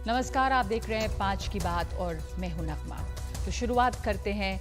नमस्कार, आप देख रहे हैं 5 की बात और मैं हूं नगमा। तो शुरुआत करते हैं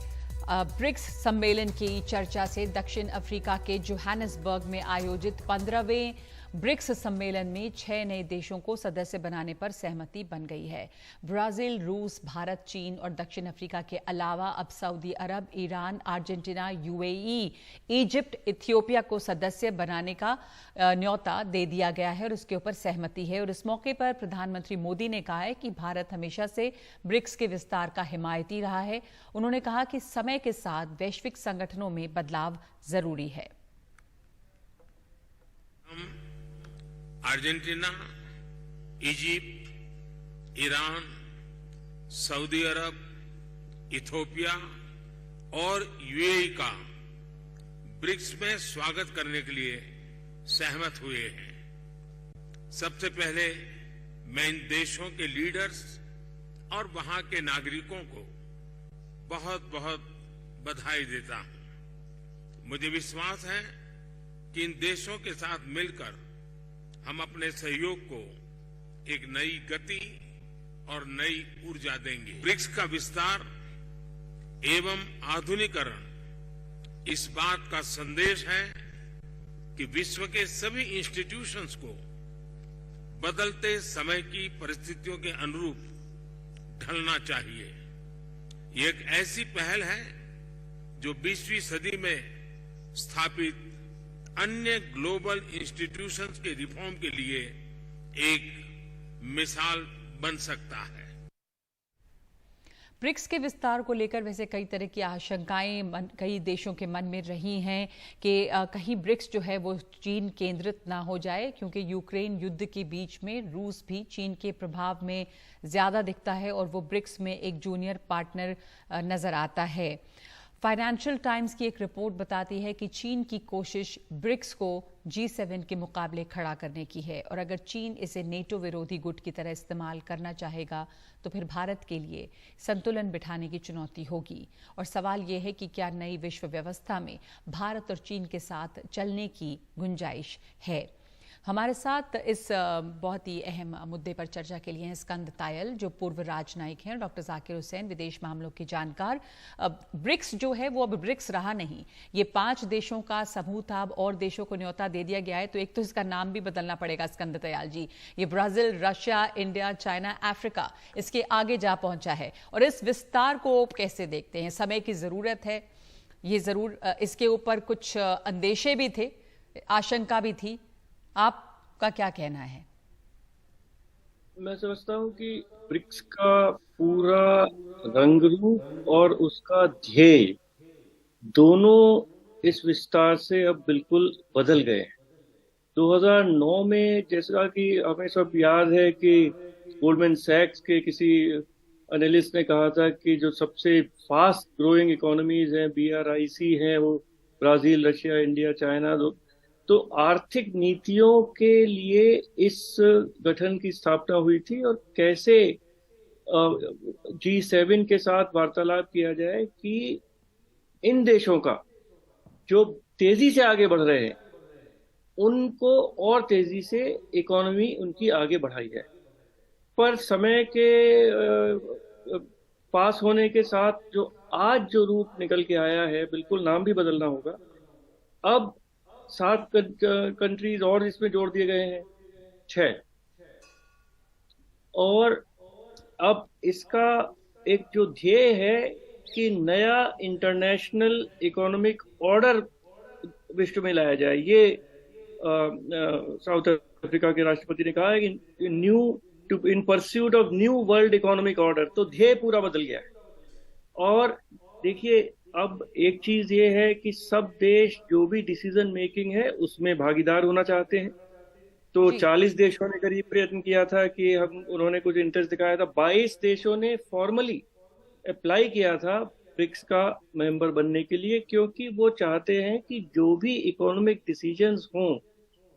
ब्रिक्स सम्मेलन की चर्चा से। दक्षिण अफ्रीका के जोहानिसबर्ग में आयोजित 15वें ब्रिक्स सम्मेलन में 6 नए देशों को सदस्य बनाने पर सहमति बन गई है। ब्राजील, रूस, भारत, चीन और दक्षिण अफ्रीका के अलावा अब Saudi Arab, Iran, Argentina, UAE, Egypt, Ethiopia को सदस्य बनाने का न्योता दे दिया गया है और उसके ऊपर सहमति है। और इस मौके पर प्रधानमंत्री मोदी ने कहा है कि भारत हमेशा से ब्रिक्स के विस्तार का हिमायती रहा है। उन्होंने कहा कि समय के साथ वैश्विक संगठनों में बदलाव जरूरी है। अर्जेंटीना, इजिप्ट, ईरान, सऊदी अरब, इथियोपिया और यूएई का ब्रिक्स में स्वागत करने के लिए सहमत हुए हैं। सबसे पहले मैं इन देशों के लीडर्स और वहां के नागरिकों को बहुत बहुत बधाई देता हूं। मुझे विश्वास है कि इन देशों के साथ मिलकर हम अपने सहयोग को एक नई गति और नई ऊर्जा देंगे। ब्रिक्स का विस्तार एवं आधुनिकीकरण इस बात का संदेश है कि विश्व के सभी इंस्टीट्यूशंस को बदलते समय की परिस्थितियों के अनुरूप ढलना चाहिए। ये एक ऐसी पहल है जो 20वीं सदी में स्थापित अन्य ग्लोबल इंस्टीट्यूशंस के रिफॉर्म के लिए एक मिसाल बन सकता है। ब्रिक्स के विस्तार को लेकर वैसे कई तरह की आशंकाएं कई देशों के मन में रही हैं कि कहीं ब्रिक्स जो है वो चीन केंद्रित ना हो जाए, क्योंकि यूक्रेन युद्ध के बीच में रूस भी चीन के प्रभाव में ज्यादा दिखता है और वो ब्रिक्स में एक जूनियर पार्टनर नजर आता है। फाइनेंशियल टाइम्स की एक रिपोर्ट बताती है कि चीन की कोशिश ब्रिक्स को G7 के मुकाबले खड़ा करने की है और अगर चीन इसे नेटो विरोधी गुट की तरह इस्तेमाल करना चाहेगा तो फिर भारत के लिए संतुलन बिठाने की चुनौती होगी। और सवाल यह है कि क्या नई विश्व व्यवस्था में भारत और चीन के साथ चलने की गुंजाइश है। हमारे साथ इस बहुत ही अहम मुद्दे पर चर्चा के लिए हैं स्कंद तायल, जो पूर्व राजनयिक हैं, डॉक्टर जाकिर हुसैन, विदेश मामलों के जानकार। ब्रिक्स जो है वो अब ब्रिक्स रहा नहीं, ये 5 देशों का समूह था, अब और देशों को न्योता दे दिया गया है, तो एक तो इसका नाम भी बदलना पड़ेगा। स्कंद तायल जी, ये Brazil, Russia, India, China, Africa इसके आगे जा पहुंचा है और इस विस्तार को कैसे देखते हैं? समय की जरूरत है, ये जरूर इसके ऊपर कुछ अंदेशे भी थे, आशंका भी थी, आपका क्या कहना है? मैं समझता हूं कि ब्रिक्स का पूरा रंग रूप और उसका ध्येय दोनों इस विस्तार से अब बिल्कुल बदल गए हैं। 2009 में, जैसा कि हमें सब याद है, कि गोल्डमैन सैक्स के किसी एनालिस्ट ने कहा था कि जो सबसे फास्ट ग्रोइंग इकोनॉमीज हैं, BRIC हैं, वो ब्राजील, रशिया, इंडिया, चाइना। तो आर्थिक नीतियों के लिए इस गठन की स्थापना हुई थी और कैसे G7 के साथ वार्तालाप किया जाए कि इन देशों का जो तेजी से आगे बढ़ रहे हैं उनको और तेजी से इकोनॉमी उनकी आगे बढ़ाई जाए। पर समय के पास होने के साथ जो आज जो रूप निकल के आया है, बिल्कुल नाम भी बदलना होगा। अब 7 कंट्रीज और इसमें जोड़ दिए गए हैं, 6। और अब इसका एक जो ध्येय है कि नया इंटरनेशनल इकोनॉमिक ऑर्डर विश्व में लाया जाए। ये साउथ अफ्रीका के राष्ट्रपति ने कहा है कि in pursuit of new world economic order. तो ध्येय पूरा बदल गया है। और देखिए, अब एक चीज ये है कि सब देश जो भी डिसीजन मेकिंग है उसमें भागीदार होना चाहते हैं। तो 40 देशों ने करीब प्रयत्न किया था कि उन्होंने कुछ इंटरेस्ट दिखाया था। 22 देशों ने फॉर्मली अप्लाई किया था ब्रिक्स का मेंबर बनने के लिए, क्योंकि वो चाहते हैं कि जो भी इकोनॉमिक डिसीजंस हों,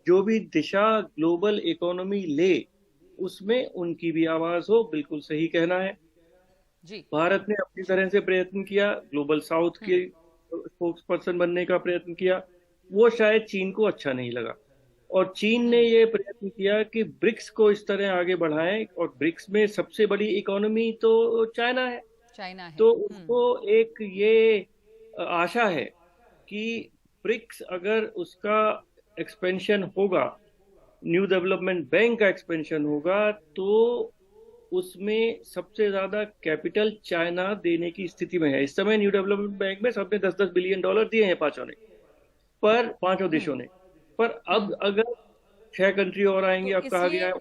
जो भी दिशा ग्लोबल इकोनॉमी ले, उसमें उनकी भी आवाज हो। बिल्कुल सही कहना है जी। भारत ने अपनी तरह से प्रयत्न किया, ग्लोबल साउथ के स्पोक्स पर्सन बनने का प्रयत्न किया। वो शायद चीन को अच्छा नहीं लगा। और चीन ने ये प्रयत्न किया कि ब्रिक्स को इस तरह आगे बढ़ाएं, और ब्रिक्स में सबसे बड़ी इकोनॉमी तो चाइना है। चाइना है। तो उनको एक ये आशा है कि ब्रिक्स अगर उसका एक्सपेंशन होगा, न्यू डेवलपमेंट बैंक का एक्सपेंशन होगा, तो उसमें सबसे ज्यादा कैपिटल चाइना देने की स्थिति में है। इस समय न्यू डेवलपमेंट बैंक में सबने 10-10 बिलियन डॉलर दिए हैं पांचों देशों ने। पर अब अगर 6 कंट्री और आएंगे, तो अब कहा गया है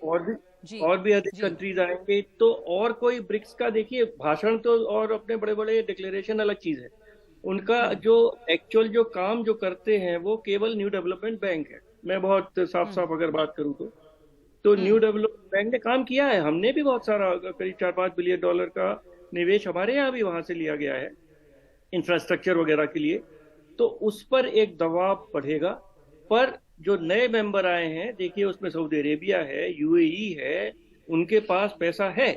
और भी अधिक कंट्रीज आएंगे, तो और कोई ब्रिक्स का, देखिए भाषण तो और अपने बड़े बड़े डिक्लेरेशन अलग चीज है, उनका जो एक्चुअल जो काम जो करते हैं वो केवल न्यू डेवलपमेंट बैंक है। मैं बहुत साफ साफ अगर बात करूं तो न्यू डेवलपमेंट बैंक ने काम किया है। हमने भी बहुत सारा, करीब 4-5 बिलियन डॉलर का निवेश हमारे यहाँ भी वहां से लिया गया है इंफ्रास्ट्रक्चर वगैरह के लिए। तो उस पर एक दबाव बढ़ेगा। पर जो नए मेंबर आए हैं, देखिए उसमें सऊदी अरेबिया है, यूएई है, उनके पास पैसा है,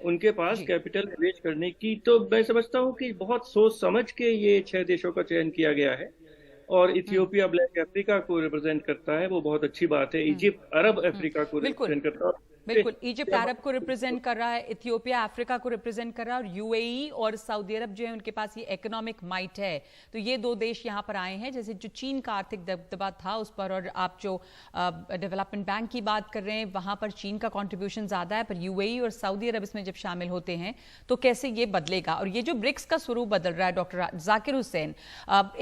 उनके पास कैपिटल निवेश करने की। तो मैं समझता हूँ कि बहुत सोच समझ के ये 6 देशों का चयन किया गया है। और इथियोपिया ब्लैक अफ्रीका को रिप्रेजेंट करता है, वो बहुत अच्छी बात है। इजिप्ट अरब अफ्रीका को रिप्रेजेंट करता है। बिल्कुल, इजिप्ट अरब को रिप्रेजेंट कर रहा है, इथियोपिया अफ्रीका को रिप्रेजेंट कर रहा है, और यूएई और सऊदी अरब जो है उनके पास ये इकोनॉमिक माइट है। तो ये 2 देश यहाँ पर आए हैं। जैसे जो चीन का आर्थिक दबदबा था उस पर, और आप जो डेवलपमेंट बैंक की बात कर रहे हैं वहां पर चीन का कंट्रीब्यूशन ज्यादा है, पर यूएई और सऊदी अरब इसमें जब शामिल होते हैं तो कैसे ये बदलेगा। और ये जो ब्रिक्स का स्वरूप बदल रहा है, डॉक्टर जाकिर हुसैन,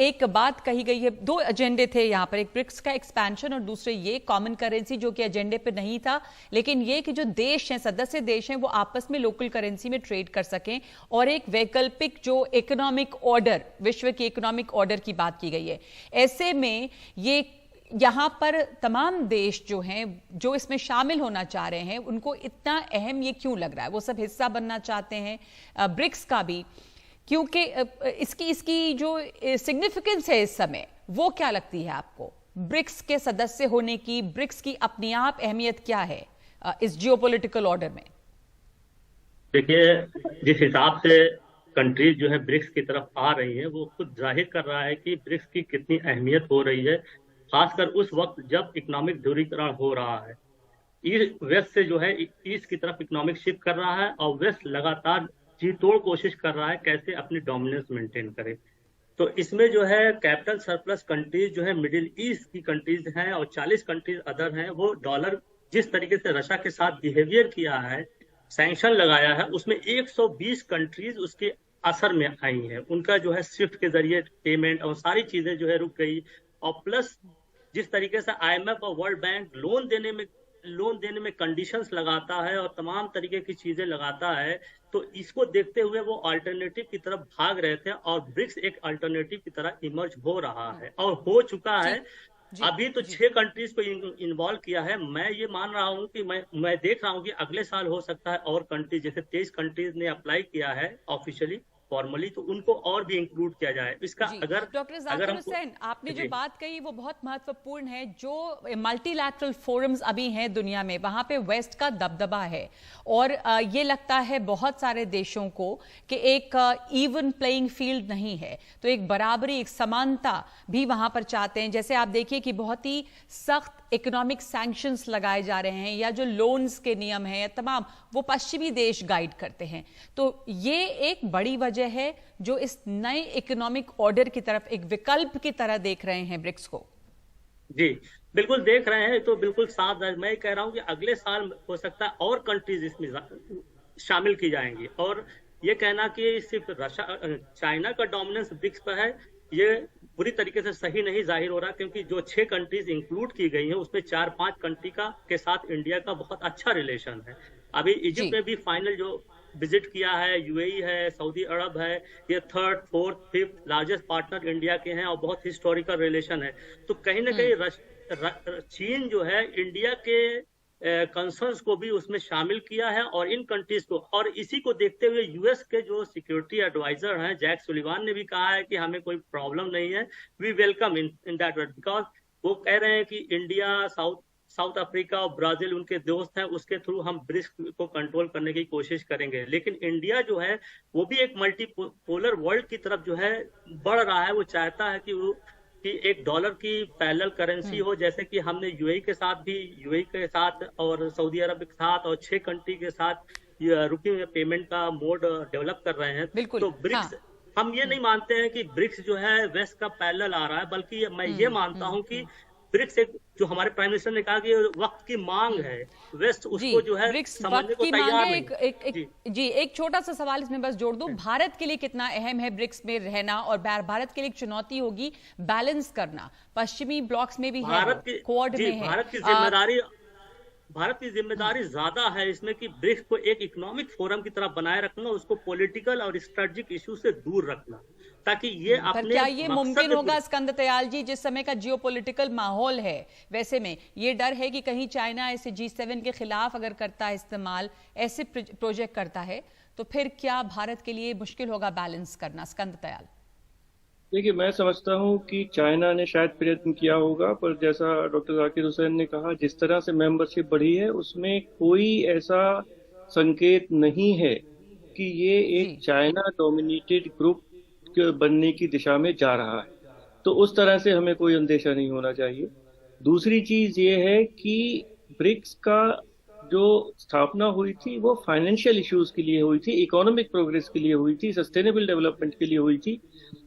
एक बात कही गई है, 2 एजेंडे थे यहाँ पर, एक ब्रिक्स का एक्सपेंशन और दूसरे ये कॉमन करेंसी, जो कि एजेंडे पे नहीं था, लेकिन ये कि जो देश हैं, सदस्य देश हैं, वो आपस में लोकल करेंसी में ट्रेड कर सकें, और एक वैकल्पिक जो इकोनॉमिक ऑर्डर, विश्व की इकोनॉमिक ऑर्डर की बात की गई है। ऐसे में ये यहां पर तमाम देश जो हैं, जो इसमें शामिल होना चाह रहे हैं, उनको इतना अहम ये क्यों लग रहा है? वो सब हिस्सा बनना चाहते हैं ब्रिक्स का भी, क्योंकि इसकी जो सिग्निफिकेंस है इस समय, वो क्या लगती है आपको? ब्रिक्स के सदस्य होने की, ब्रिक्स की अपनी आप अहमियत क्या है इस जियोपॉलिटिकल ऑर्डर में? देखिए, जिस हिसाब से कंट्रीज जो है ब्रिक्स की तरफ आ रही है, वो खुद जाहिर कर रहा है कि ब्रिक्स की कितनी अहमियत हो रही है, खासकर उस वक्त जब इकोनॉमिक ध्रुवीकरण हो रहा है। वेस्ट से जो है ईस्ट की तरफ इकोनॉमिक शिफ्ट कर रहा है, और वेस्ट लगातार जी तोड़ कोशिश कर रहा है कैसे अपनी डोमिनेंस मेंटेन करे। तो इसमें जो है कैपिटल सरप्लस कंट्रीज जो है मिडिल ईस्ट की कंट्रीज हैं, और 40 कंट्रीज अदर हैं। वो डॉलर जिस तरीके से रशिया के साथ बिहेवियर किया है, सैंक्शन लगाया है, उसमें 120 कंट्रीज उसके असर में आई हैं। उनका जो है स्विफ्ट के जरिए पेमेंट और सारी चीजें जो है रुक गई। और प्लस जिस तरीके से आईएमएफ और वर्ल्ड बैंक लोन देने में कंडीशंस लगाता है और तमाम तरीके की चीजें लगाता है, तो इसको देखते हुए वो अल्टरनेटिव की तरफ भाग रहे थे, और ब्रिक्स एक अल्टरनेटिव की तरह इमर्ज हो रहा है और हो चुका है। अभी तो 6 कंट्रीज को इन्वॉल्व किया है। मैं ये मान रहा हूँ कि मैं देख रहा हूँ कि अगले साल हो सकता है और कंट्रीज, जैसे 23 कंट्रीज ने अप्लाई किया है ऑफिशियली फॉर्मली, तो उनको और भी इंक्लूड किया जाए। इसका अगर डॉक्टर जाकिर हुसैन, आपने जो बात कही वो बहुत महत्वपूर्ण है। जो मल्टीलैटरल फोरम्स अभी हैं दुनिया में, वहां पे वेस्ट का दबदबा है, और ये लगता है बहुत सारे देशों को कि एक इवन प्लेइंग फील्ड नहीं है, तो एक बराबरी, एक समानता भी वहां पर चाहते हैं। जैसे आप देखिए कि बहुत ही सख्त इकोनॉमिक सैंक्शंस लगाए जा रहे हैं, या जो लोन्स के नियम हैं तमाम, वो पश्चिमी देश गाइड करते हैं। तो ये एक बड़ी वजह है जो इस नए इकोनॉमिक ऑर्डर की तरफ एक विकल्प की तरह देख रहे हैं ब्रिक्स को। जी बिल्कुल देख रहे हैं। तो बिल्कुल साफ है, मैं कह रहा हूं कि अगले साल हो सकता है और कंट्रीज इसमें शामिल की जाएंगी। और ये कहना कि सिर्फ चाइना का डोमिनेंस ब्रिक्स पर है, ये पूरी तरीके से सही नहीं जाहिर हो रहा, क्योंकि जो 6 कंट्रीज इंक्लूड की गई हैं उसमें 4-5 कंट्री के साथ इंडिया का बहुत अच्छा रिलेशन है। अभी इजिप्ट में भी फाइनल जो विजिट किया है, यूएई है, सऊदी अरब है, ये 3rd, 4th, 5th largest partner India के हैं, और बहुत हिस्टोरिकल रिलेशन है। तो कहीं ना कहीं चीन जो है इंडिया के कंसर्न्स को भी उसमें शामिल किया है, और इन कंट्रीज को, और इसी को देखते हुए यूएस के जो सिक्योरिटी एडवाइजर हैं जैक सुलिवान ने भी कहा है कि हमें कोई प्रॉब्लम नहीं है, we welcome in that way, because वो कह रहे हैं कि इंडिया, साउथ अफ्रीका और ब्राजील उनके दोस्त हैं, उसके थ्रू हम ब्रिक्स को कंट्रोल करने की कोशिश करेंगे। लेकिन इंडिया जो है वो भी एक मल्टीपोलर वर्ल्ड की तरफ जो है बढ़ रहा है। वो चाहता है कि वो कि एक डॉलर की पैरेलल करेंसी हो, जैसे कि हमने यूएई के साथ भी, यूएई के साथ और सऊदी अरब के साथ और 6 कंट्री के साथ रुपये में पेमेंट का मोड डेवलप कर रहे हैं। तो ब्रिक्स, हम ये नहीं मानते हैं कि ब्रिक्स जो है वेस्ट का पैरेलल आ रहा है, बल्कि मैं ये मानता हूं कि ब्रिक्स एक, जो हमारे प्राइम मिनिस्टर ने कहा कि वक्त की मांग है, वेस्ट उसको जो है समझने को तैयार नहीं। जी, एक छोटा सा सवाल इसमें बस जोड़ दूं, भारत के लिए कितना अहम है ब्रिक्स में रहना, और भारत के लिए एक चुनौती होगी बैलेंस करना, पश्चिमी ब्लॉक्स में भी है, क्वाड में है, भारत की जिम्मेदारी ज्यादा है इसमें कि ब्रिक्स को एक इकोनॉमिक फोरम की तरह बनाए रखना, उसको पॉलिटिकल और स्ट्रेटेजिक इश्यू से दूर रखना, ताकि ये अपने, क्या ये मुमकिन होगा स्कंद दयाल जी, जिस समय का जियोपॉलिटिकल माहौल है वैसे में ये डर है कि कहीं चाइना ऐसे G7 के खिलाफ अगर करता है इस्तेमाल, ऐसे प्रोजेक्ट करता है, तो फिर क्या भारत के लिए मुश्किल होगा बैलेंस करना? स्कंद दयाल, देखिए, मैं समझता हूं कि चाइना ने शायद प्रयत्न किया होगा, पर जैसा डॉक्टर जाकिर हुसैन ने कहा, जिस तरह से मेंबरशिप बढ़ी है उसमें कोई ऐसा संकेत नहीं है कि ये एक चाइना डोमिनेटेड ग्रुप बनने की दिशा में जा रहा है, तो उस तरह से हमें कोई अंदेशा नहीं होना चाहिए। दूसरी चीज ये है कि ब्रिक्स का जो स्थापना हुई थी वो फाइनेंशियल इश्यूज के लिए हुई थी, इकोनॉमिक प्रोग्रेस के लिए हुई थी, सस्टेनेबल डेवलपमेंट के लिए हुई थी,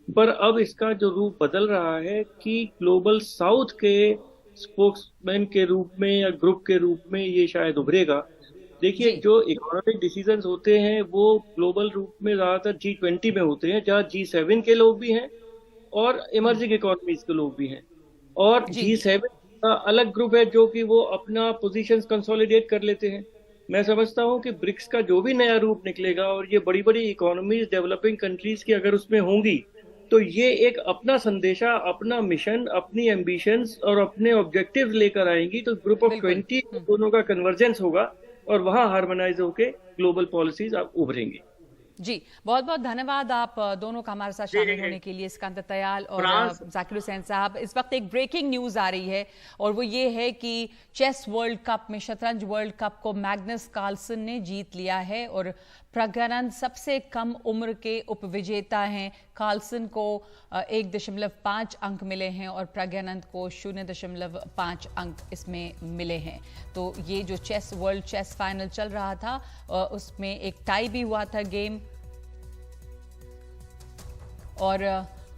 पर अब इसका जो रूप बदल रहा है कि ग्लोबल साउथ के स्पोक्समैन के रूप में या ग्रुप के रूप में ये शायद उभरेगा। देखिए, जो इकोनॉमिक डिसीजंस होते हैं वो ग्लोबल रूप में ज्यादातर G20 में होते हैं, जहाँ G7 के लोग भी हैं और इमर्जिंग इकोनॉमीज के लोग भी हैं, और G7 का अलग ग्रुप है जो कि वो अपना पोजीशंस कंसोलिडेट कर लेते हैं। मैं समझता हूं कि ब्रिक्स का जो भी नया रूप निकलेगा और ये बड़ी बड़ी इकोनॉमीज डेवलपिंग कंट्रीज की अगर उसमें होंगी, तो ये एक अपना संदेशा, अपना मिशन, अपनी एम्बिशंस और अपने ऑब्जेक्टिव्स लेकर आएंगी, तो ग्रुप ऑफ 20 दोनों का कन्वर्जेंस होगा और वहां हार्मोनाइज होके ग्लोबल पॉलिसीज आप उभरेंगी। जी, बहुत बहुत धन्यवाद आप दोनों का हमारे साथ शामिल होने के लिए, स्कंद दयाल और जाकिर हुसैन साहब। इस वक्त एक ब्रेकिंग न्यूज आ रही है और वो ये है कि चेस वर्ल्ड कप में, शतरंज वर्ल्ड कप को मैग्नस कार्लसन ने जीत लिया है और प्रज्ञानंद सबसे कम उम्र के उपविजेता हैं। कार्लसन को 1.5 अंक मिले हैं और प्रज्ञानंद को 0.5 अंक इसमें मिले हैं। तो ये जो वर्ल्ड चेस फाइनल चल रहा था उसमें एक टाई भी हुआ था गेम, और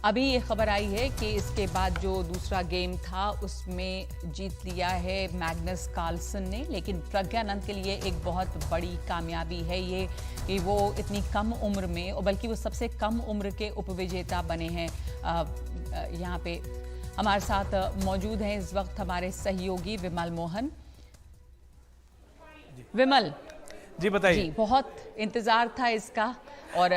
अभी ये खबर आई है कि इसके बाद जो दूसरा गेम था उसमें जीत लिया है मैग्नस कार्लसन ने। लेकिन प्रज्ञानंद के लिए एक बहुत बड़ी कामयाबी है ये कि वो इतनी कम उम्र में, और बल्कि वो सबसे कम उम्र के उपविजेता बने हैं। यहाँ पे हमारे साथ मौजूद हैं इस वक्त हमारे सहयोगी विमल मोहन। विमल जी बताइए। जी, बहुत इंतजार था इसका, और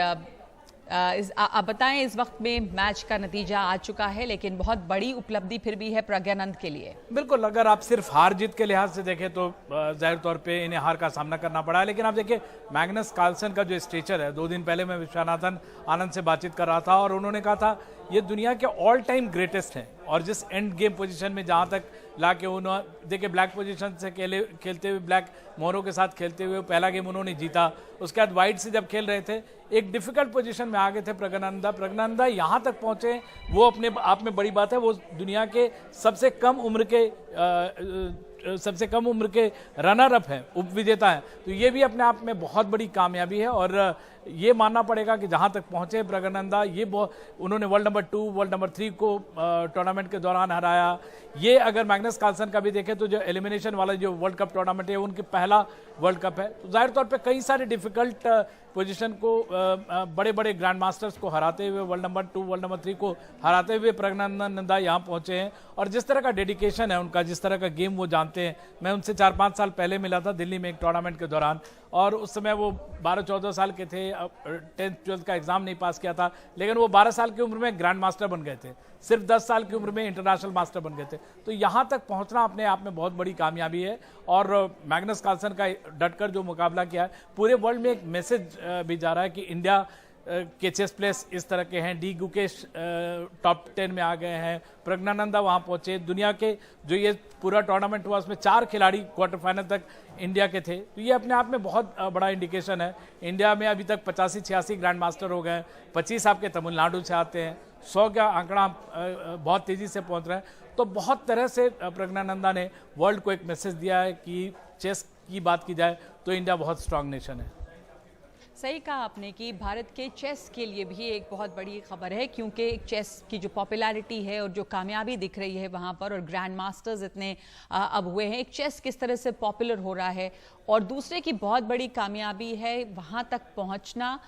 आप बताएं, इस वक्त में मैच का नतीजा आ चुका है, लेकिन बहुत बड़ी उपलब्धि फिर भी है प्रज्ञानंद के लिए। बिल्कुल, अगर आप सिर्फ हार जीत के लिहाज से देखें तो जाहिर तौर पे इन्हें हार का सामना करना पड़ा है, लेकिन आप देखिए मैग्नस कार्लसन का जो स्टेचर है, 2 दिन पहले मैं विश्वनाथन आनंद से बातचीत कर रहा था और उन्होंने कहा था ये दुनिया के ऑल टाइम ग्रेटेस्ट हैं, और जिस एंड गेम पोजीशन में जहां तक लाके उन्होंने, देखिए ब्लैक पोजीशन से खेलते हुए, ब्लैक मोहरों के साथ खेलते हुए पहला गेम उन्होंने जीता। उसके बाद वाइट से जब खेल रहे थे एक डिफिकल्ट पोजीशन में आ गए थे प्रज्ञानंदा यहां तक पहुंचे, वो अपने आप में बड़ी बात है। वो दुनिया के सबसे कम उम्र के रनर अप हैं, उपविजेता हैं, तो ये भी अपने आप में बहुत बड़ी कामयाबी है। और ये मानना पड़ेगा कि जहां तक पहुंचे प्रज्ञानंदा, ये उन्होंने वर्ल्ड नंबर 2, वर्ल्ड नंबर 3 को टूर्नामेंट के दौरान हराया। ये अगर मैग्नस कार्लसन का भी देखें तो जो एलिमिनेशन वाला जो वर्ल्ड कप टूर्नामेंट है उनकी पहला वर्ल्ड कप है, तो जाहिर तौर पे कई सारे डिफिकल्ट पोजीशन को बड़े बड़े ग्रैंड मास्टर्स को हराते हुए, वर्ल्ड नंबर 2, वर्ल्ड नंबर 3 को हराते हुए प्रज्ञानंदा यहाँ पहुंचे हैं। और जिस तरह का डेडिकेशन है उनका, जिस तरह का गेम वो जानते हैं, मैं उनसे 4-5 साल पहले मिला था दिल्ली में एक टूर्नामेंट के दौरान, और उस समय वो 12-14 साल के थे, 10th-12th का एग्जाम नहीं पास किया था, लेकिन वो 12 साल की उम्र में ग्रैंड मास्टर बन गए थे, सिर्फ 10 साल की उम्र में इंटरनेशनल मास्टर बन गए थे। तो यहाँ तक पहुँचना अपने आप में बहुत बड़ी कामयाबी है। और मैग्नस कार्लसन का डटकर जो मुकाबला किया है, पूरे वर्ल्ड में एक मैसेज भी जा रहा है कि इंडिया के चेस प्लेयर्स इस तरह के हैं। डी गुकेश टॉप 10 में आ गए हैं, प्रज्ञानंदा वहां पहुंचे। दुनिया के जो ये पूरा टूर्नामेंट हुआ उसमें 4 खिलाड़ी क्वार्टर फाइनल तक इंडिया के थे, तो ये अपने आप में बहुत बड़ा इंडिकेशन है। इंडिया में अभी तक 85-86 ग्रैंड मास्टर हो गए, 25 आपके तमिलनाडु से आते हैं, 100 का आंकड़ा बहुत तेजी से पहुंच रहा है। तो बहुत तरह से प्रज्ञानंदा ने वर्ल्ड को एक मैसेज दिया है कि चेस की बात की जाए तो इंडिया बहुत स्ट्रांग नेशन है। सही कहा आपने कि भारत के चेस के लिए भी एक बहुत बड़ी खबर है, क्योंकि चेस की जो पॉपुलैरिटी है और जो कामयाबी दिख रही है वहाँ पर, और ग्रैंड मास्टर्स इतने अब हुए हैं, एक चेस किस तरह से पॉपुलर हो रहा है। और दूसरे की बहुत बड़ी कामयाबी है वहाँ तक पहुँचना।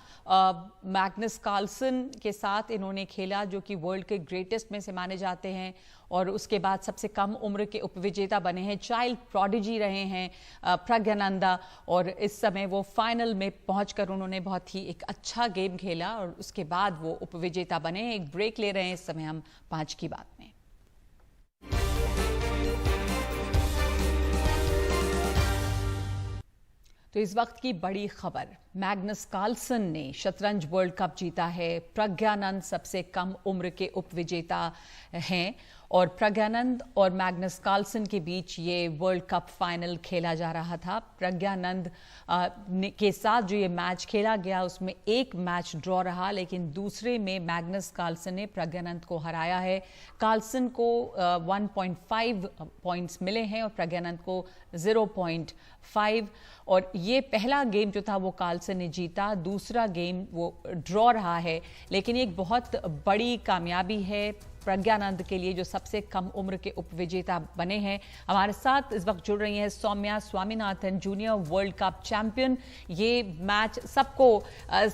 मैग्नस कार्लसन के साथ इन्होंने खेला, जो कि वर्ल्ड के ग्रेटेस्ट में से माने जाते हैं, और उसके बाद सबसे कम उम्र के उपविजेता बने हैं। चाइल्ड प्रोडिजी रहे हैं प्रज्ञानंदा, और इस समय वो फाइनल में पहुंचकर उन्होंने बहुत ही एक अच्छा गेम खेला और उसके बाद वो उपविजेता बने। एक ब्रेक ले रहे हैं इस समय हम 5 की बात में। तो इस वक्त की बड़ी खबर, मैग्नस कार्लसन ने शतरंज वर्ल्ड कप जीता है। प्रज्ञानंद सबसे कम उम्र के उपविजेता हैं, और प्रज्ञानंद और मैग्नस कार्लसन के बीच ये वर्ल्ड कप फाइनल खेला जा रहा था। प्रज्ञानंद के साथ जो ये मैच खेला गया उसमें एक मैच ड्रॉ रहा, लेकिन दूसरे में मैग्नस कार्लसन ने प्रज्ञानंद को हराया है। कार्लसन को 1.5 पॉइंट्स मिले हैं और प्रज्ञानंद को 0.5, और ये पहला गेम जो था वो कार्लसन ने जीता, दूसरा गेम वो ड्रॉ रहा है। लेकिन एक बहुत बड़ी कामयाबी है प्रज्ञानंद के लिए, जो सबसे कम उम्र के उपविजेता बने हैं। हमारे साथ इस वक्त जुड़ रही हैं Soumya Swaminathan, junior world cup champion. ये मैच सबको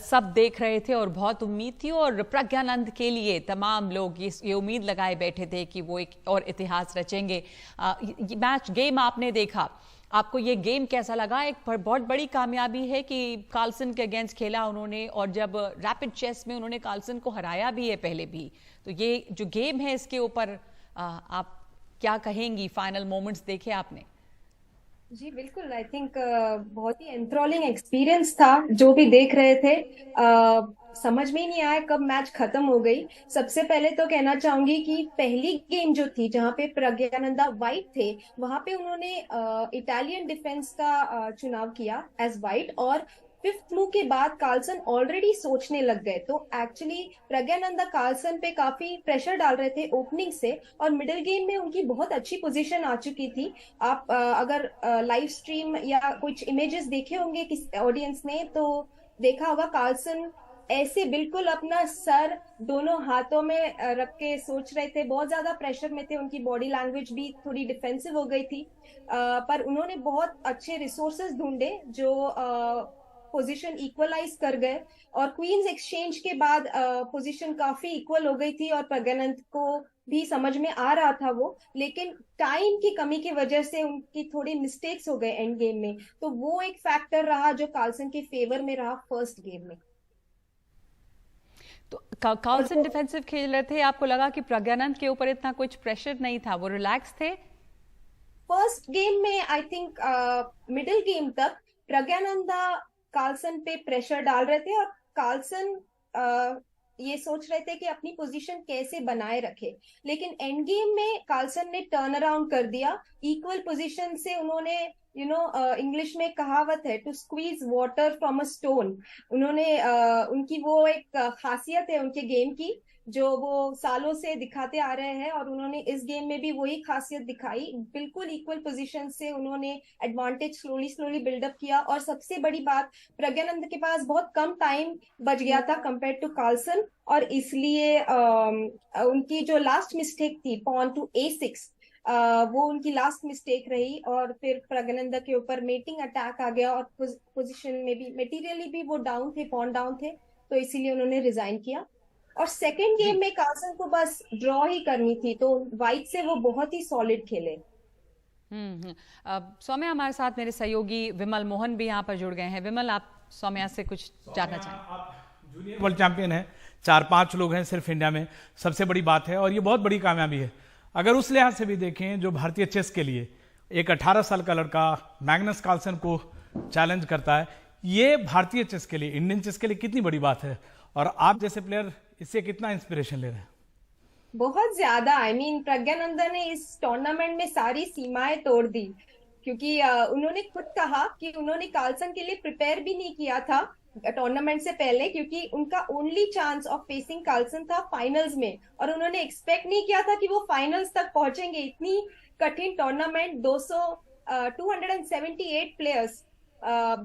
सब देख रहे थे और बहुत उम्मीद थी, और प्रज्ञानंद के लिए तमाम लोग ये उम्मीद लगाए बैठे थे कि वो एक और इतिहास रचेंगे। मैच गेम आपने देखा, आपको ये गेम कैसा लगा? एक बहुत बड़ी कामयाबी है कि कार्लसन के अगेंस्ट खेला उन्होंने, और जब रैपिड चेस में उन्होंने कार्लसन को हराया भी है पहले भी। तो ये जो गेम है इसके ऊपर आप क्या कहेंगी? फाइनल मोमेंट्स देखे आपने? जी बिल्कुल, आई थिंक बहुत ही एंथ्रॉलिंग एक्सपीरियंस था। जो भी देख रहे थे समझ में ही नहीं आया कब मैच खत्म हो गई। सबसे पहले तो कहना चाहूंगी कि पहली गेम जो थी जहां पे प्रज्ञानंदा वाइट थे, वहां पे उन्होंने इटालियन डिफेंस का चुनाव किया एज वाइट, और 5th मूव के बाद कार्लसन ऑलरेडी सोचने लग गए। तो एक्चुअली प्रज्ञानंदा कार्लसन पे काफी प्रेशर डाल रहे थे ओपनिंग से, और मिडिल गेम में उनकी बहुत अच्छी पोजीशन आ चुकी थी। आप अगर लाइव स्ट्रीम या कुछ इमेजेस देखे होंगे किस ऑडियंस ने, तो देखा होगा कार्लसन ऐसे बिल्कुल अपना सर दोनों हाथों में रख के सोच रहे थे, बहुत ज्यादा प्रेशर में थे। उनकी बॉडी लैंग्वेज भी थोड़ी डिफेंसिव हो गई थी, पर उन्होंने बहुत अच्छे रिसोर्सेज ढूंढे जो पोजीशन इक्वलाइज कर गए, और क्वींस एक्सचेंज के बाद पोजीशन काफी इक्वल हो गई थी, और प्रज्ञानंद को भी समझ में आ रहा था वो, लेकिन टाइम की कमी की वजह से उनकी थोड़ी मिस्टेक्स हो गए एंड गेम में। तो वो एक फैक्टर रहा जो कार्लसन के फेवर में रहा फर्स्ट गेम में। तो कार्लसन डिफेंसिव खेल रहे थे, आपको लगा कि प्रज्ञानंद के ऊपर इतना कुछ प्रेशर नहीं था, वो रिलैक्स थे? फर्स्ट गेम में आई थिंक मिडिल गेम तक प्रज्ञानंदा कार्लसन पे प्रेशर डाल रहे थे, और कार्लसन ये सोच रहे थे कि अपनी पोजीशन कैसे बनाए रखे। लेकिन एंड गेम में कार्लसन ने टर्न अराउंड कर दिया। इक्वल पोजीशन से उन्होंने इंग्लिश में कहावत है to squeeze water from a stone. उन्होंने उनकी वो एक खासियत है उनके गेम की, जो वो सालों से दिखाते आ रहे हैं, और उन्होंने इस गेम में भी वही खासियत दिखाई। बिल्कुल इक्वल पोजीशन से उन्होंने एडवांटेज स्लोली बिल्डअप किया, और सबसे बड़ी बात, प्रज्ञानंद के पास बहुत कम टाइम बच गया था कंपेयर टू कार्लसन, और इसलिए उनकी जो लास्ट मिस्टेक थी पॉन टू A6, वो उनकी लास्ट मिस्टेक रही, और फिर प्रज्ञानंदा के ऊपर मेटिंग अटैक आ गया, और पोजीशन में भी मटेरियली भी वो डाउन थे, पॉन डाउन थे, तो इसीलिए उन्होंने रिजाइन किया। और सेकेंड गेम में कार्लसन को बस ड्रॉ ही करनी थी, तो वाइट से वो बहुत ही सॉलिड खेले। सौम्या, हमारे साथ मेरे सहयोगी विमल मोहन भी यहाँ पर जुड़ गए हैं। विमल, आप सौम्या से कुछ जानना चाहें? आप जूनियर वर्ल्ड चैंपियन हैं, 4-5 लोग हैं सिर्फ इंडिया में, सबसे बड़ी बात है, और ये बहुत बड़ी कामयाबी है। अगर उस लिहाज से भी देखें, जो भारतीय चेस के लिए एक 18 साल का लड़का मैग्नस कार्लसन को चैलेंज करता है, ये भारतीय चेस के लिए, इंडियन चेस के लिए कितनी बड़ी बात है। और आप जैसे प्लेयर इससे कितना इंस्पिरेशन ले रहे हैं? बहुत ज्यादा। प्रज्ञानंदा ने इस टूर्नामेंट में सारी सीमाएं तोड़ दी, क्योंकि उन्होंने खुद कहा कि उन्होंने कार्लसन के लिए प्रिपेयर भी नहीं किया था टूर्नामेंट से पहले, क्योंकि उनका only chance of facing Carlsen था फाइनल्स में, और उन्होंने एक्सपेक्ट नहीं किया था कि वो फाइनल्स तक पहुंचेंगे। इतनी कठिन tournament, 278 players,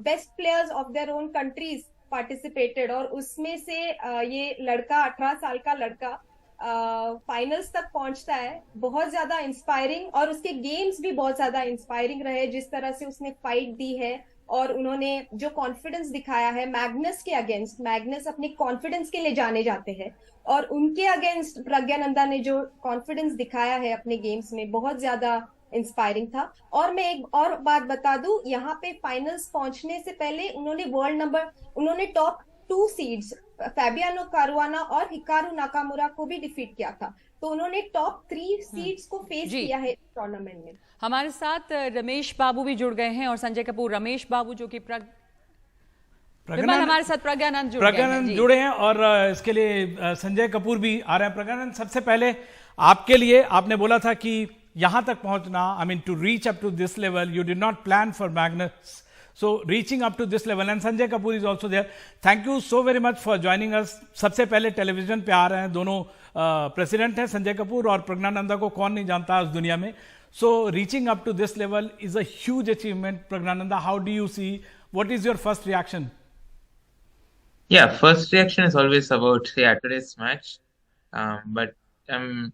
best players of their own countries participated, और उसमें से ये लड़का, 18 साल का लड़का फाइनल्स तक पहुंचता है। बहुत ज्यादा इंस्पायरिंग, और उसके गेम्स भी बहुत ज्यादा इंस्पायरिंग रहे, जिस तरह से उसने फाइट दी है और उन्होंने जो कॉन्फिडेंस दिखाया है मैग्नस के अगेंस्ट। मैग्नस अपने कॉन्फिडेंस के लिए जाने जाते हैं, और उनके अगेंस्ट प्रज्ञानंदा ने जो कॉन्फिडेंस दिखाया है अपने गेम्स में, बहुत ज्यादा इंस्पायरिंग था। और मैं एक और बात बता दूं, यहाँ पे फाइनल्स पहुंचने से पहले उन्होंने टॉप 2 सीड्स फैबियानो कारुआना और हिकारू नाकामुरा को भी डिफीट किया था। तो उन्होंने टॉप 3 सीड्स को फेस किया है टूर्नामेंट में। हमारे साथ रमेश बाबू भी जुड़ गए हैं और संजय कपूर। रमेश बाबू जो कि हमारे साथ प्रज्ञानंद जुड़े हैं, और इसके लिए संजय कपूर भी आ रहे हैं। प्रज्ञानंद, सबसे पहले आपके लिए, आपने बोला था कि यहां तक पहुंचना, to reach up to this level, you did not plan for Magnus, so reaching up to this level, and Sanjay Kapoor is also there. Thank you so very much for joining us. सबसे पहले television पे आ रहे हैं, दोनों president हैं, संजय कपूर और प्रज्ञानंदा को कौन नहीं जानता उस दुनिया में. So reaching up to this level is a huge achievement. Pragnananda, how do you see? What is your first reaction? Yeah, first reaction is always about today's match. But I'm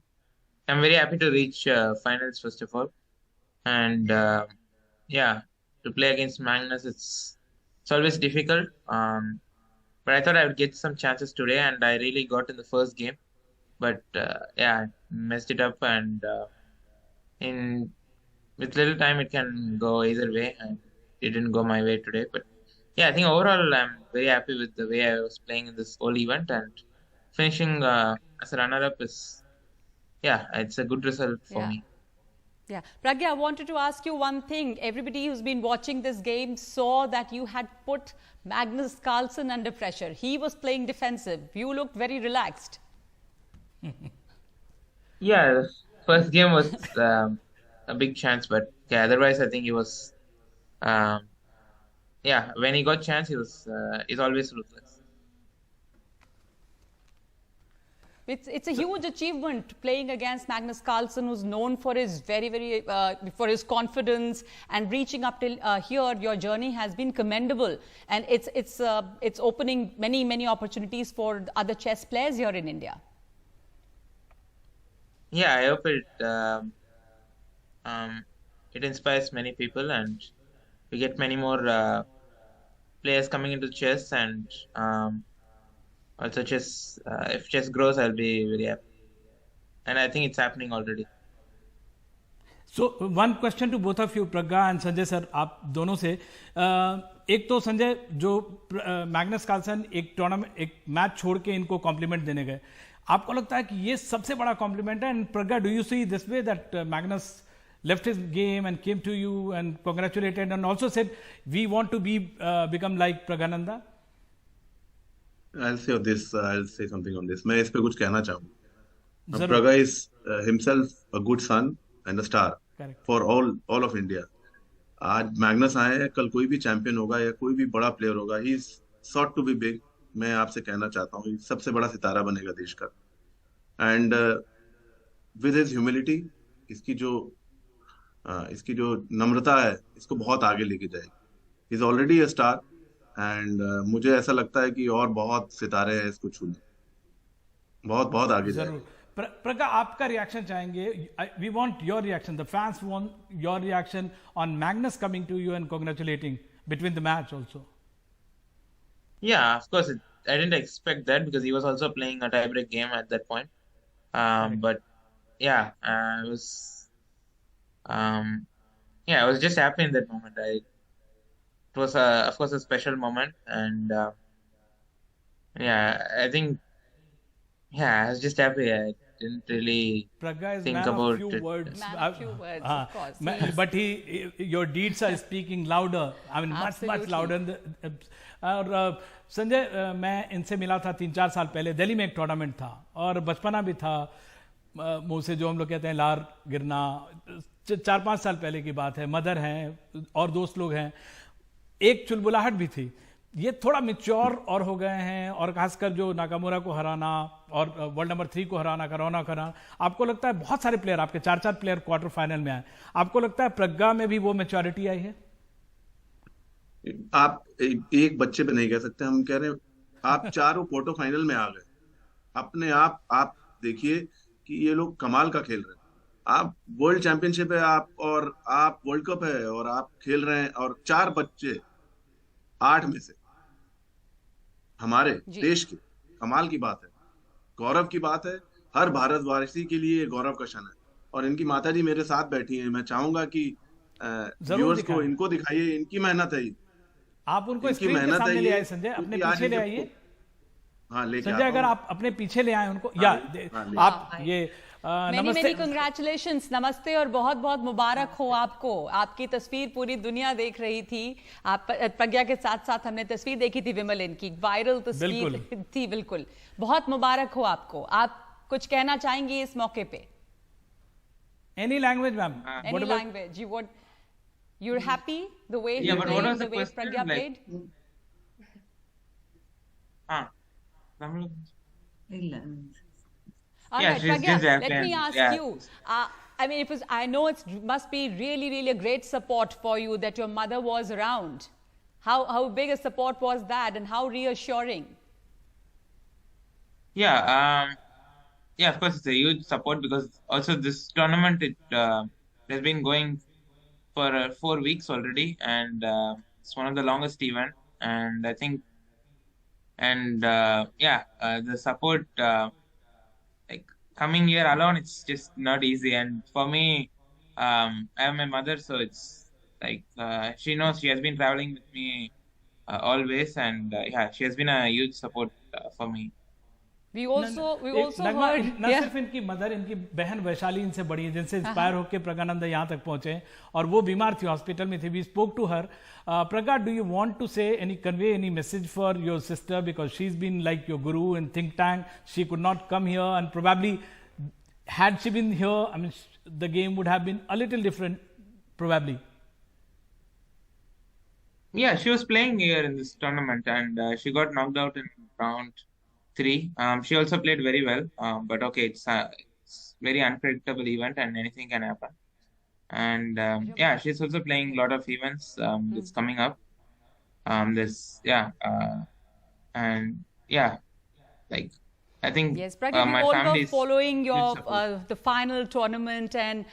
very happy to reach finals first of all, and to play against Magnus, it's always difficult. But I thought I would get some chances today, and I really got in the first game. But I messed it up, and with little time it can go either way, and it didn't go my way today. But I think overall I'm very happy with the way I was playing in this whole event, and finishing as a runner-up is, it's a good result for me. Yeah. Pragya, I wanted to ask you one thing. Everybody who's been watching this game saw that you had put Magnus Carlsen under pressure. He was playing defensive. You looked very relaxed. Yeah, first game was a big chance, but otherwise I think he was, when he got chance, he's always ruthless. It's a huge achievement playing against Magnus Carlsen, who's known for his for his confidence, and reaching up till here. Your journey has been commendable, and it's opening many opportunities for other chess players here in India. Yeah, I hope it inspires many people, and we get many more players coming into chess, and also chess, if chess grows, I'll be very happy. And I think it's happening already. So one question to both of you, Pragya and Sanjay sir, आप दोनों से, एक तो संजय, जो Magnus Carlsen एक match छोड़ के इनको कॉम्प्लीमेंट देने गए, आपको लगता है कि ये सबसे बड़ा कॉम्प्लीमेंट है? And Pragya, do you see this way that Magnus left his game and came to you and congratulated and also said, we want to become like Pragyananda? I'll say something on this. मैं इस पे कुछ कहना चाहूँ. Pragya is himself a good son and a star. Correct. For all of India. आज Magnus आए हैं, कल कोई भी चैंपियन होगा या कोई भी बड़ा प्लेयर होगा, he is sought to be big. मैं आपसे कहना चाहता हूँ, सबसे बड़ा सितारा बनेगा देश का. एंड विद हिज ह्यूमिलिटी, इसकी जो नम्रता है, इसको बहुत आगे लेके जाएगी. He is already a star, and मुझे ऐसा लगता है कि और बहुत सितारे हैं इसको छूने, बहुत आगे जाएंगे. प्रज्ञा, आपका रिएक्शन चाहेंगे. We want your reaction. The fans want your reaction on Magnus coming to you and congratulating between the match also. Yeah, of course. I didn't expect that because he was also playing a tiebreak game at that point. But I was just happy in that moment. It was, of course, a special moment, and I think, I was just happy. didn't really Pragya is think man of about few it. words. Man of few words, of course. But your deeds are speaking louder. I mean, much Absolutely. louder. और संजय, मैं इनसे मिला था 3-4 साल पहले, दिल्ली में एक tournament था और बचपना भी था, मुंह से जो हम लोग कहते हैं लार गिरना, 4-5 साल पहले की बात है। मदर हैं और दोस्त लोग हैं, एक चुलबुलाहट भी थी। ये थोड़ा मिच्योर और हो गए हैं, और खासकर जो नाकामुरा को हराना और वर्ल्ड नंबर 3 को हराना, करोना को हराना, आपको लगता है बहुत सारे प्लेयर, आपके 4 प्लेयर क्वार्टर फाइनल में आए, आपको लगता है प्रज्ञा में भी वो मैच्योरिटी आई है? आप एक बच्चे पे नहीं कह सकते, हम कह रहे हैं आप चारों क्वार्टर फाइनल में आ गए। अपने आप देखिए कि ये लोग कमाल का खेल रहे हैं। आप वर्ल्ड चैंपियनशिप है, आप वर्ल्ड कप है और आप खेल रहे हैं, और 4 बच्चे 8 में से हमारे देश के, कमाल की बात है, गौरव की बात है। हर भारतवासी के लिए गौरव का क्षण है। और इनकी माताजी मेरे साथ बैठी हैं, मैं चाहूंगा कि व्यूअर्स को इनको दिखाइए, इनकी मेहनत है। आप उनको स्क्रीन के सामने ले आए संजय, अपने पीछे ले आइए। हाँ, लेके संजय, अगर आप अपने पीछे ले आए उनको, या आप ये मेनी कंग्रेचुलेशंस, नमस्ते और बहुत बहुत मुबारक हो आपको। आपकी तस्वीर पूरी दुनिया देख रही थी, आप प्रज्ञा के साथ साथ हमने तस्वीर देखी थी विमल, इनकी वायरल तस्वीर थी। बिल्कुल, बहुत मुबारक हो आपको। आप कुछ कहना चाहेंगी इस मौके पे? Any language ma'am, any language you want. You're happy the way he played, the way Pragya played? All right, Pragya, let me ask you. I mean, I know it must be really, really a great support for you that your mother was around. How big a support was that, and how reassuring? Yeah, of course, it's a huge support, because also this tournament, it has been going for 4 weeks already, and it's one of the longest event, and I think, and the support, like coming here alone, it's just not easy. And for me, I have my mother, so it's like she knows, she has been traveling with me always, and she has been a huge support for me. We also heard, न सिर्फ इनकी mother, इनकी बहन वैशाली इनसे बड़ी है, जिनसे inspire होकर प्रज्ञानंदा यहाँ तक पहुंचे, और वो बीमार थी, हॉस्पिटल में थी। We spoke to her. Pragya, do you want to say convey any message for your sister, because she's been like your guru in think tank? She could not come here, and probably had she been here, I mean, the game would have been a little different, probably. Yeah, she was playing here in this tournament, and she got knocked out in round 3. She also played very well, but okay, it's very unpredictable event, and anything can happen. And she's also playing a lot of events that's coming up. Like I think yes, Pragya, my we all family were is following your the final tournament and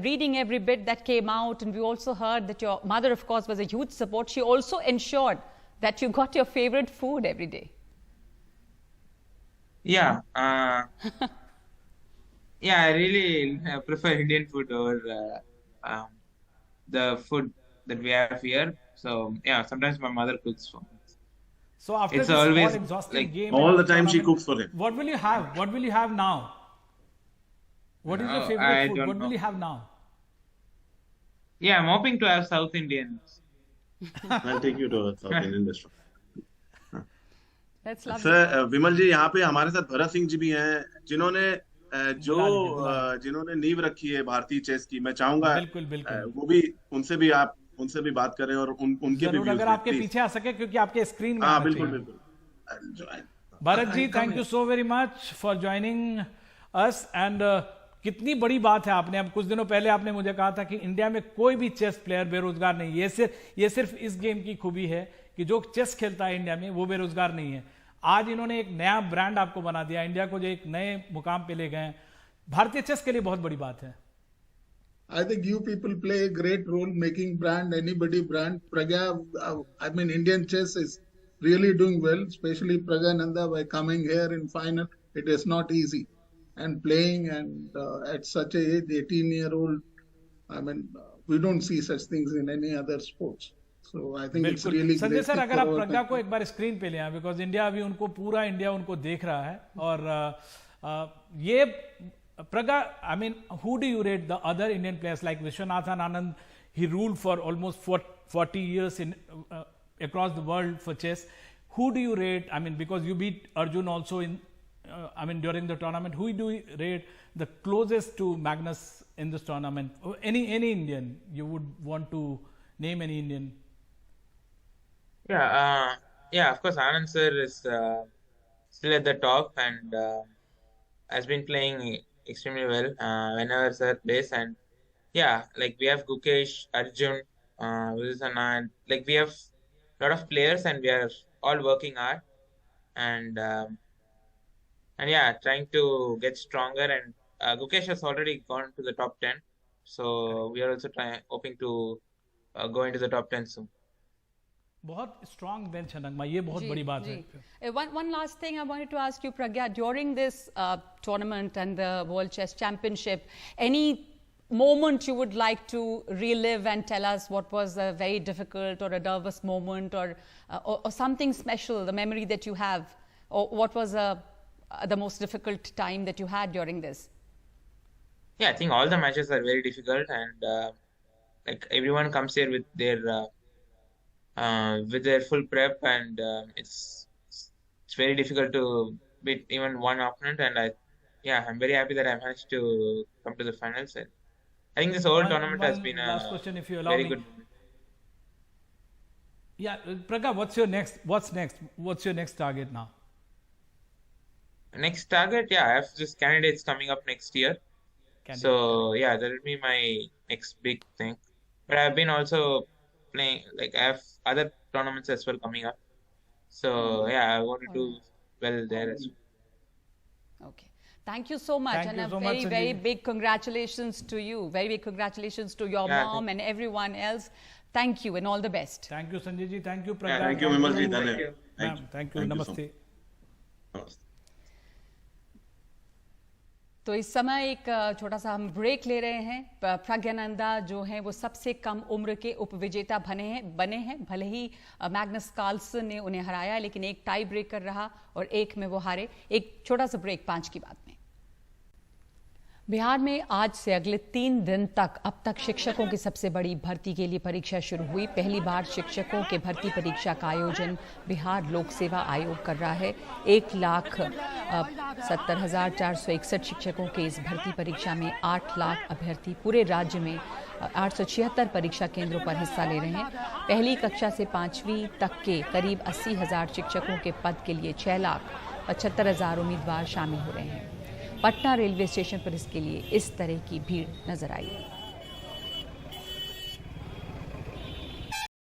reading every bit that came out, and we also heard that your mother, of course, was a huge support. She also ensured that you got your favorite food every day. Yeah, I really prefer Indian food over the food that we have here. So yeah, sometimes my mother cooks for me. So after it's this always exhausting like game, all the time she cooks for him. What will you have? What will you have now? What is your favorite food? What will you have now? Yeah, I'm hoping to have South Indian. I'll take you to a South Indian restaurant. That's lovely. Sir, Vimal ji, यहाँ पे हमारे साथ भरत सिंह जी भी हैं, जिन्होंने नींव रखी है भारतीय चेस की। मैं चाहूंगा वो भी उनसे भी बात करें, और उनके भी अगर आपके पीछे आ सके, क्योंकि आपके स्क्रीन में। हाँ, बिल्कुल। Bharat ji, thank you so very much for joining us. And कितनी बड़ी बात है, आपने अब कुछ दिनों पहले आपने मुझे कहा था कि इंडिया में कोई भी चेस प्लेयर बेरोजगार नहीं। ये सिर्फ इस गेम की खूबी है कि जो चेस खेलता है इंडिया में वो बेरोजगार नहीं है। आज इन्होंने एक नया ब्रांड आपको बना दिया, इंडिया को जो एक नए मुकाम पे ले गए। भारतीय चेस के लिए बहुत बड़ी बात है। I think you people play a great role making anybody brand. Pragya, I mean, Indian chess is really doing well, especially Pragyananda by coming here in final. It is not easy, and playing and at such a age, 18-year-old. I mean, we don't see such things in any other sports. So I think it's really great. Sanjay sir, अगर आप प्रज्ञा को एक बार screen पे ले आए, because India अभी पूरा India उनको देख रहा है, और ये Praga, I mean, who do you rate the other Indian players like Vishwanathan Anand? He ruled for almost 40 years in across the world for chess. Who do you rate? I mean, because you beat Arjun also in, during the tournament. Who do you rate the closest to Magnus in this tournament? Any Indian you would want to name? Any Indian? Yeah, of course, Anand sir is still at the top and has been playing extremely well whenever sir plays. And yeah, like we have Gukesh, Arjun, and like we have a lot of players and we are all working hard and yeah, trying to get stronger. And Gukesh has already gone to the top 10, so we are also hoping to go into the top 10 soon. बहुत strong bench है नगमा, ये बहुत बड़ी बात है. One last thing I wanted to ask you, Pragya, during this tournament and the World Chess Championship, any moment you would like to relive and tell us what was a very difficult or a nervous moment or something special, the memory that you have, or what was the most difficult time that you had during this? Yeah, I think all the matches are very difficult and like everyone comes here with their full prep and it's very difficult to beat even one opponent. And I'm very happy that I managed to come to the finals. And I think this whole tournament has been last question, if you allow very me. good. Yeah, Pragya, what's next? What's your next target now? Next target, I have just candidates coming up next year. So that will be my next big thing. But I've been also playing, like I have other tournaments as well coming up. So I want to do well there as well. Okay. Thank you so much. Thank you a so very, much, very big congratulations to you. Very big congratulations to your mom and everyone else. Thank you and all the best. Thank you, Sanjay ji. Thank you, Pragya. Thank you, Vimal ji. Thank you. Namaste. Namaste. तो इस समय एक छोटा सा हम break ले रहे हैं. प्रज्ञानंदा जो हैं वो सबसे कम उम्र के उपविजेता बने हैं. भले ही मैग्नस कार्लसन ने उन्हें हराया, लेकिन एक टाई ब्रेकर रहा और एक में वो हारे. एक छोटा सा ब्रेक 5 की बात में. बिहार में आज से अगले 3 दिन तक अब तक शिक्षकों की सबसे बड़ी भर्ती के लिए परीक्षा शुरू हुई. पहली बार शिक्षकों के भर्ती परीक्षा का आयोजन बिहार लोक सेवा आयोग कर रहा है. 1,70,461 शिक्षकों के इस भर्ती परीक्षा में 8 लाख अभ्यर्थी पूरे राज्य में 876 परीक्षा केंद्रों पर हिस्सा ले रहे हैं. पहली कक्षा से 5वीं तक के करीब 80,000 शिक्षकों के पद के लिए 6,75,000 उम्मीदवार शामिल हो रहे हैं. पटना रेलवे स्टेशन पर इसके लिए इस तरह की भीड़ नजर आई.